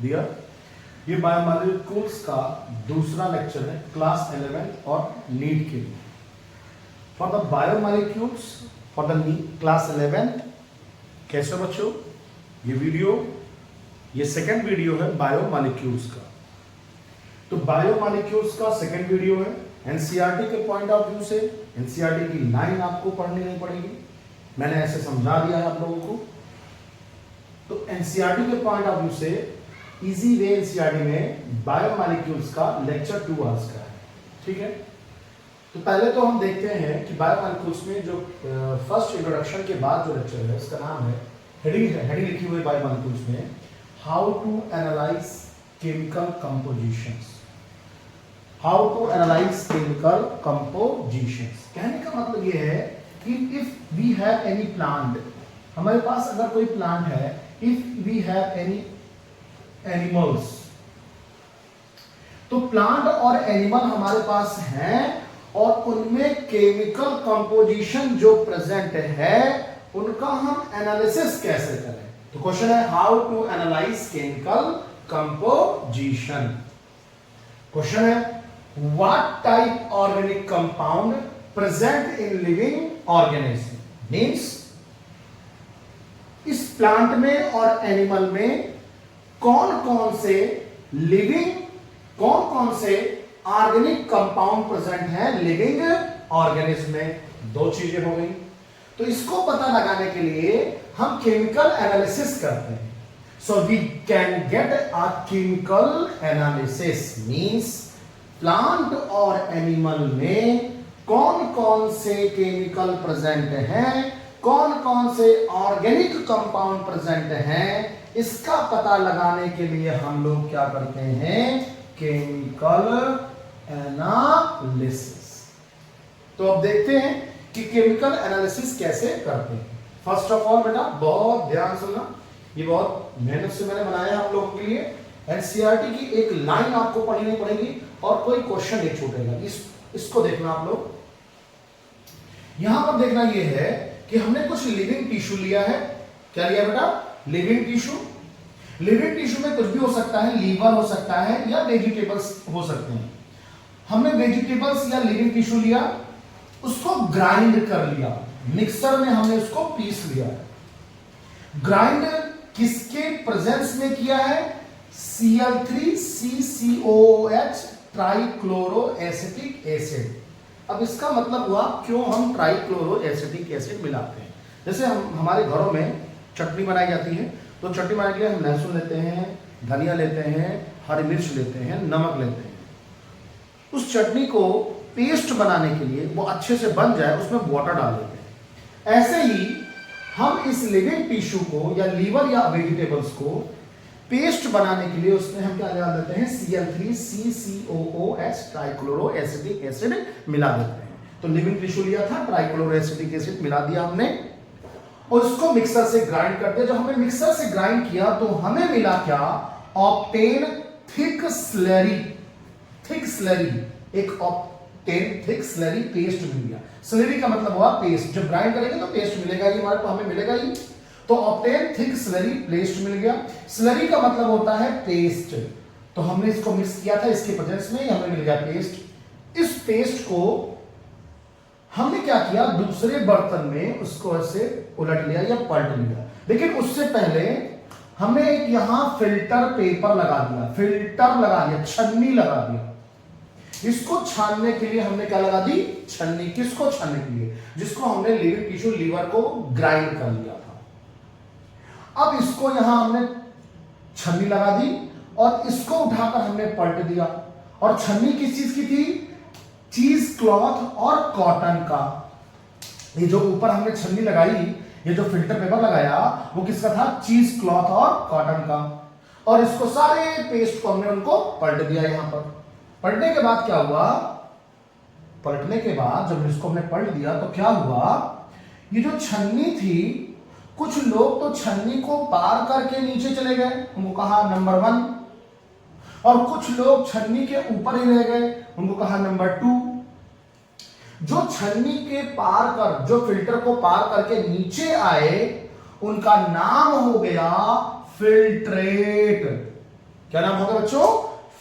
Dear, ये biomolecules का दूसरा लेक्चर है क्लास 11 और नीट के लिए। For the biomolecules for the class 11। कैसे बच्चों, ये सेकंड वीडियो है बायोमॉलिक्यूल्स का। तो बायोमॉलिक्यूल्स का सेकंड वीडियो है। एनसीईआरटी के पॉइंट ऑफ व्यू से एनसीईआरटी की लाइन आपको पढ़नी नहीं पड़ेगी, मैंने ऐसे समझा दिया है आप लोगों को। तो एनसीईआरटी के पॉइंट ऑफ व्यू से इजी वे एनसीईआरटी में बायोमॉलिक्यूल्स का लेक्चर 2 आवर्स का है, ठीक है। तो पहले तो हम देखते हैं कि बायोमॉलिक्यूल्स में जो फर्स्ट इंट्रोडक्शन के बाद जो लेक्चर है उसका नाम है, हेडिंग लिखी हुई है बायोमॉलिक्यूल्स में, how to analyse chemical compositions. How to analyse chemical compositions कहने का मतलब ये है कि if we have any plant, हमारे पास अगर कोई प्लांट है, if we have any animals, तो प्लांट और एनिमल हमारे पास हैं और उनमें केमिकल कंपोजिशन जो प्रेजेंट है उनका हम एनालिसिस कैसे करें। तो क्वेश्चन है how to analyse chemical composition. Question है what type organic compound present in living organism. Means इस प्लांट में और एनिमल में कौन कौन से लिविंग, कौन कौन से ऑर्गेनिक कंपाउंड प्रेजेंट है लिविंग ऑर्गेनिज्म में। दो चीजें हो गई। तो इसको पता लगाने के लिए हम केमिकल एनालिसिस करते हैं। So we can get a chemical analysis means plant और एनिमल में कौन कौन से केमिकल प्रेजेंट हैं, कौन कौन से ऑर्गेनिक कंपाउंड प्रेजेंट हैं, इसका पता लगाने के लिए हम लोग क्या करते हैं, केमिकल एनालिसिस। तो अब देखते हैं कि केमिकल एनालिसिस कैसे करते हैं। फर्स्ट ऑफ ऑल बेटा बहुत ध्यान सुनना, ये बहुत मेहनत से मैंने बनाया है आप लोगों के लिए। एनसीईआरटी की एक लाइन आपको पढ़नी नहीं पड़ेगी और कोई क्वेश्चन नहीं छूटेगा। इसको देखना आप लोग। यहां पर देखना ये है कि हमने कुछ लिविंग टिश्यू लिया है। क्या लिया बेटा? Living tissue. लिविंग टिश्यू में कुछ भी हो सकता है, लीवर हो सकता है या वेजिटेबल्स हो सकते हैं। हमने वेजिटेबल्स या लिविंग टिश्यू लिया, उसको ग्राइंड कर लिया, मिक्सर में हमने उसको पीस लिया। ग्राइंड किसके प्रेजेंस में किया है? Cl3CCOOH trichloro acetic acid. अब इसका मतलब हुआ क्यों हम ट्राइक्लोरो एसिटिक एसिड मिलाते हैं। जैसे हमारे घरों में चटनी बनाई जाती है, तो चटनी बनाने के लिए हम लहसुन लेते हैं, धनिया लेते हैं, हरी मिर्च लेते हैं, नमक लेते हैं। उस चटनी को पेस्ट बनाने के लिए वो अच्छे से बन जाए उसमें वाटर डाल देते हैं। ऐसे ही हम इस लिविंग टिश्यू को या लीवर या वेजिटेबल्स को पेस्ट बनाने के लिए उसमें हम क्या डाल देते हैं? Cl3CCOOH ट्राइक्लोरो एसिटिक एसिड मिला देते हैं। तो लिविंग टिश्यू लिया था, ट्राइक्लोरो एसिटिक एसिड मिला दिया हमने और उसको मिक्सर से ग्राइंड कर दिया। जब हमने मिक्सर से ग्राइंड किया तो हमें मिला क्या? Obtain thick slurry. Thick slurry, एक ऑब्टेन थिक स्लरी पेस्ट मिल गया। स्लरी का मतलब हुआ पेस्ट। जब ग्राइंड करेंगे तो पेस्ट मिलेगा ही हमारे को, हमें मिलेगा ही। तो ऑब्टेन थिक स्लरी पेस्ट मिल गया। स्लरी का मतलब होता है पेस्ट। तो हमने इसको मिक्स किया था, इसके प्रेजेंस में हमें मिल गया पेस्ट। इस पेस्ट को हमने क्या किया? दूसरे बर्तन में उसको ऐसे उलट लिया या पलट लिया। लेकिन उससे पहले हमने एक यहां फिल्टर पेपर लगा दिया, फिल्टर लगा दिया, छन्नी लगा दिया। इसको छानने के लिए हमने क्या लगा दी? छन्नी। किसको छानने के लिए? जिसको हमने लिविंग टिश्यू लीवर को ग्राइंड कर लिया था। अब इसको यहां हमने छन्नी लगा दी और इसको उठाकर हमने पलट दिया। और छन्नी किस चीज की थी? चीज क्लॉथ और कॉटन का। ये जो ऊपर हमने छन्नी लगाई, ये जो फिल्टर पेपर लगाया, वो किसका था? चीज क्लॉथ और कॉटन का। और इसको सारे पेस्ट को हमने उनको पलट दिया। यहां पर पलटने के बाद क्या हुआ? पलटने के बाद जब इसको हमने पलट दिया तो क्या हुआ? ये जो छन्नी थी, कुछ लोग तो छन्नी को पार करके नीचे चले गए, उनको कहा नंबर 1। और कुछ लोग छन्नी के ऊपर ही रह गए, उनको कहा नंबर 2। जो छन्नी के पार कर, जो फिल्टर को पार करके नीचे आए, उनका नाम हो गया फिल्ट्रेट। क्या नाम होगा बच्चों?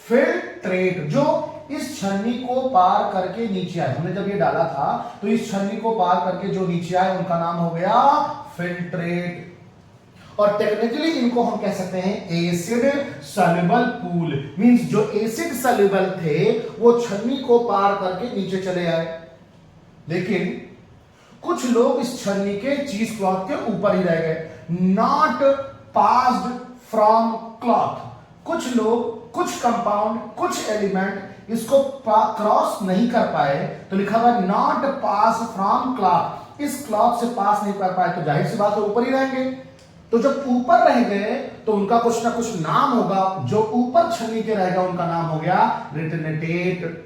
फिल्ट्रेट। जो इस छन्नी को पार करके नीचे आए, हमने जब ये डाला था तो इस छन्नी को पार करके जो नीचे आए उनका नाम हो गया फिल्ट्रेट। और टेक्निकली इनको हम कह सकते हैं एसिड सॉल्युबल पूल। मींस जो एसिड सॉल्युबल थे वो छन्नी को पार करके नीचे चले आए, लेकिन कुछ लोग इस छन्नी के चीज क्लॉथ के ऊपर ही रह गए, नॉट पास्ड फ्रॉम क्लॉथ। कुछ लोग, कुछ कंपाउंड, कुछ एलिमेंट इसको क्रॉस नहीं कर पाए, तो लिखा हुआ नॉट पास फ्रॉम क्लॉथ। इस क्लॉथ से पास नहीं कर पाए तो जाहिर सी बात है ऊपर ही रहेंगे। तो जब ऊपर रह गए तो उनका कुछ ना कुछ नाम होगा, जो ऊपर छन्नी के रहेगा उनका नाम हो गया रिटर्नेटेट।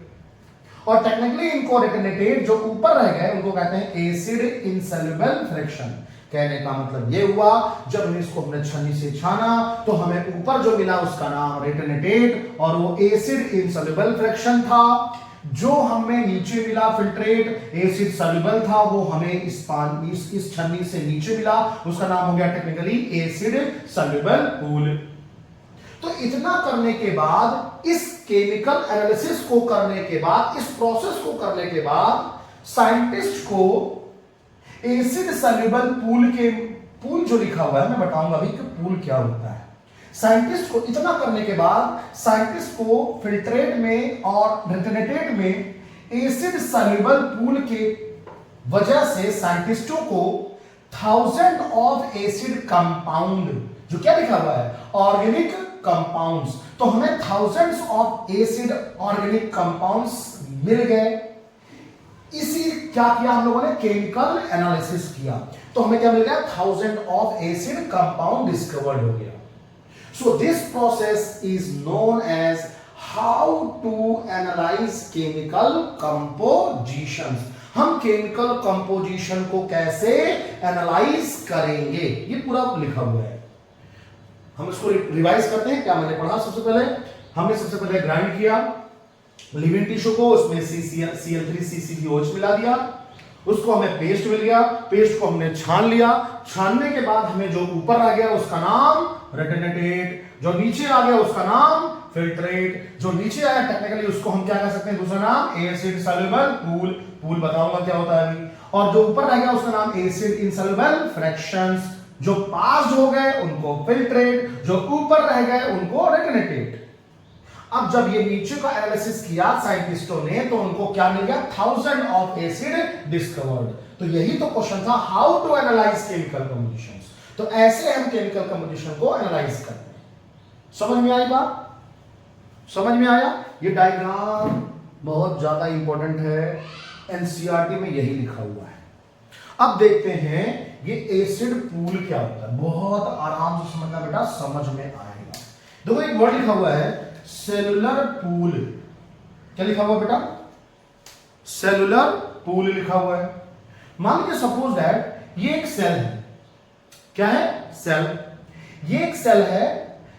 और टेक्निकली इनको रिटर्नेटेट जो ऊपर रह गए उनको कहते हैं एसिड इनसॉल्युबल फ्रैक्शन। कहने का मतलब ये हुआ, जब हमने इसको अपने छन्नी से छाना तो हमें ऊपर जो मिला उसका नाम रिटर्नेटेट, और वो एसिड इनसॉल्युबल फ्रैक्शन था। जो हमें नीचे मिला फिल्ट्रेट, एसिड सॉल्युबल था, वो हमें इस छन्नी से नीचे मिला, उसका नाम हो गया टेक्निकली एसिड सॉल्युबल पूल। तो इतना करने के बाद, इस केमिकल एनालिसिस को करने के बाद, इस प्रोसेस को करने के बाद साइंटिस्ट को एसिड सॉल्युबल पूल के, पूल जो लिखा हुआ है मैं बताऊंगा अभी कि पूल क्या होता है। साइंटिस्ट को इतना करने के बाद साइंटिस्ट को फिल्ट्रेट में और रिटर्नेटेट में एसिड सॉल्युबल पूल के वजह से साइंटिस्टों को 1000 ऑफ एसिड कंपाउंड, जो क्या लिखा हुआ है ऑर्गेनिक कंपाउंड्स, तो हमें thousands of acid organic compounds मिल गए। इसी क्या किया हम लोगों ने, केमिकल एनालिसिस किया, तो हमें क्या मिल गया 1000 ऑफ एसिड कंपाउंड डिस्कवर्ड हो गया। So this process is known as how to analyse chemical compositions. हम केमिकल कंपोजिशन को कैसे एनालाइज करेंगे, ये पूरा लिखा हुआ है। हम इसको रिवाइज करते हैं। क्या मैंने पढ़ा? सबसे पहले हमने सबसे पहले ग्राइंड किया लिविंग टिश्यू को, उसमें CL3CCOH मिला दिया, उसको हमें पेस्ट मिल गया, पेस्ट को हमने छान लिया, छानने के बाद हमें जो ऊपर आ गया उसका नाम रिटर्नेटेट, जो नीचे आ गया उसका नाम फिल्ट्रेट, जो नीचे आया टेक्निकली उसको हम क्या कह सकते हैं, दूसरा नाम एसिड सॉल्युबल पूल, पूल बताऊंगा क्या होता है अभी, और जो ऊपर रह गया उसका नाम एसिड इनसॉल्युबल फ्रैक्शंस। जो पास हो गए उनको फिल्ट्रेट, जो ऊपर रह गए उनको रिटर्नेटेट। अब जब ये नीचे का एनालिसिस किया साइंटिस्टों ने तो उनको क्या मिल गया 1000 ऑफ एसिड डिस्कवर्ड। तो यही तो क्वेश्चन था, how to analyse chemical compositions. तो ऐसे हम केमिकल कंपोजिशन को एनालाइज करते हैं। समझ में आई बात? समझ में आया? ये डायग्राम बहुत ज्यादा इंपॉर्टेंट है, एनसीईआरटी में यही लिखा हुआ है। अब देखते हैं ये एसिड पूल क्या होता है। बहुत आराम से समझना बेटा, समझ में आएगा। देखो एक वर्ड लिखा हुआ है सेलुलर पूल। क्या लिखा हुआ बेटा? सेलुलर पूल लिखा हुआ है। मान लीजिए सपोज दैट ये एक सेल है। क्या है? सेल। ये एक सेल है,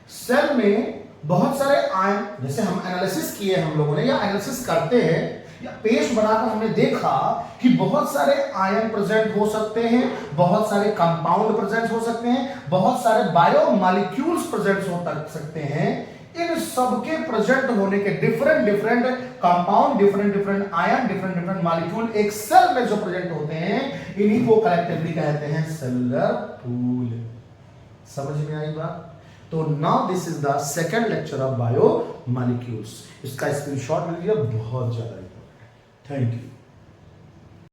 सेल में बहुत सारे आयन, जैसे हम एनालिसिस किए हम लोगों ने या एनालिसिस करते हैं या पेस्ट बनाकर हमने देखा कि बहुत सारे आयन प्रेजेंट हो सकते हैं, बहुत सारे कंपाउंड प्रेजेंट हो सकते हैं, बहुत सारे बायोमॉलिक्यूल्स प्रेजेंट हो सकते हैं। इन सबके प्रेजेंट होने के different different compound, different different ion, different different molecule एक सेल में जो प्रेजेंट होते हैं, इन्हीं को कलेक्टिवली कहते हैं सेलुलर पूल। समझ में आई बात? तो now this is the second lecture of biomolecules. इसका स्क्रीनशॉट लीजिए, बहुत ज्यादा इंपॉर्टेंट है। Thank you.